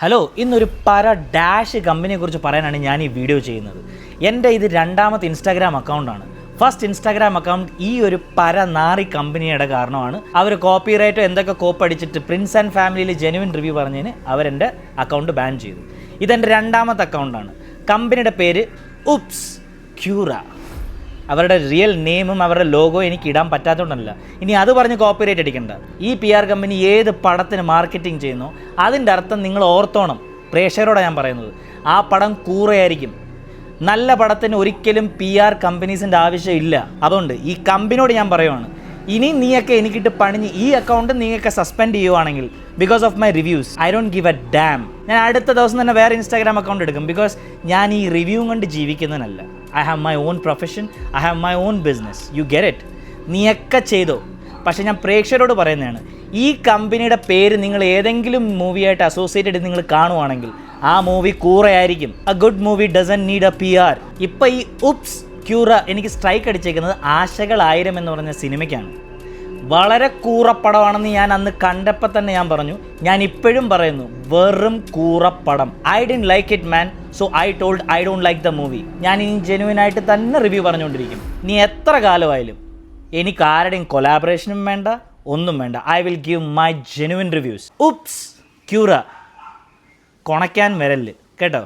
Hello, ഇന്നൊരു പര dash കമ്പനിയെക്കുറിച്ച് പറയാനാണ് ഞാൻ ഈ വീഡിയോ ചെയ്യുന്നത്. എൻ്റെ ഇത് രണ്ടാമത്തെ ഇൻസ്റ്റാഗ്രാം അക്കൗണ്ടാണ്. ഫസ്റ്റ് ഇൻസ്റ്റാഗ്രാം അക്കൗണ്ട് ഈ ഒരു പരനാറി കമ്പനിയുടെ കാരണമാണ്. അവർ കോപ്പിറൈറ്റോ എന്തൊക്കെ കോപ്പടിച്ചിട്ട് പ്രിൻസ് ആൻഡ് ഫാമിലിയിൽ ജെനുവിൻ റിവ്യൂ പറഞ്ഞതിന് അവരെൻ്റെ അക്കൗണ്ട് ബാൻ ചെയ്തു. ഇതെൻ്റെ രണ്ടാമത്തെ അക്കൗണ്ടാണ്. കമ്പനിയുടെ പേര് ഉപ്സ് ക്യൂറ. അവരുടെ റിയൽ നെയിമും അവരുടെ ലോഗോ എനിക്ക് ഇടാൻ പറ്റാത്തതുകൊണ്ടല്ല. ഇനി അത് പറഞ്ഞ് കോപ്പിറൈറ്റ് അടിക്കണ്ട. ഈ PR കമ്പനി ഏത് പടത്തിന് മാർക്കറ്റിംഗ് ചെയ്യുന്നോ അതിൻ്റെ അർത്ഥം നിങ്ങൾ ഓർത്തോണം. പ്രേക്ഷകരോടാണ് ഞാൻ പറയുന്നത്, ആ പടം കൂറയായിരിക്കും. നല്ല പടത്തിന് ഒരിക്കലും PR കമ്പനീസിൻ്റെ ആവശ്യമില്ല. അതുകൊണ്ട് ഈ കമ്പനിയോട് ഞാൻ പറയുവാണ്, ഇനി നീയൊക്കെ എനിക്കിട്ട് പണിഞ്ഞ് ഈ അക്കൗണ്ട് നീയൊക്കെ സസ്പെൻഡ് ചെയ്യുവാണെങ്കിൽ because of my reviews, I don't give A dam. ഞാൻ അടുത്ത ദിവസം തന്നെ വേറെ ഇൻസ്റ്റാഗ്രാം അക്കൗണ്ട് എടുക്കും. ബിക്കോസ് ഞാൻ ഈ റിവ്യൂ കൊണ്ട് ജീവിക്കുന്നതിനല്ല. I have my own profession, I have my own business. You get it? നീയൊക്കെ ചെയ്തോ. പക്ഷേ ഞാൻ പ്രേക്ഷകരോട് പറയുന്നതാണ്, ഈ കമ്പനിയുടെ പേര് നിങ്ങൾ ഏതെങ്കിലും മൂവിയായിട്ട് അസോസിയേറ്റഡ് നിങ്ങൾ കാണുവാണെങ്കിൽ ആ മൂവി കൂറയായിരിക്കും. A good movie doesn't need a PR. ഇപ്പോൾ ഈ ഉപ്സ് ക്യൂറ എനിക്ക് സ്ട്രൈക്ക് അടിച്ചേക്കുന്നത് ആശകൾ 1000 എന്ന് പറഞ്ഞ സിനിമയ്ക്കാണ്. വളരെ കൂറപ്പടമാണെന്ന് ഞാൻ അന്ന് കണ്ടപ്പോൾ തന്നെ ഞാൻ പറഞ്ഞു. ഞാൻ ഇപ്പോഴും പറയുന്നു, വെറും കൂറപ്പടം. I didn't like it man, so I told I don't like the movie. ഞാൻ ഇനി ജെനുവിനായിട്ട് തന്നെ റിവ്യൂ പറഞ്ഞുകൊണ്ടിരിക്കും. നീ എത്ര കാലമായാലും എനിക്ക് ആരുടെയും കൊലാബറേഷനും വേണ്ട, ഒന്നും വേണ്ട. I will give my genuine reviews. ഉപ്സ് ക്യൂറ കൊണയ്ക്കാൻ വരല് കേട്ടോ.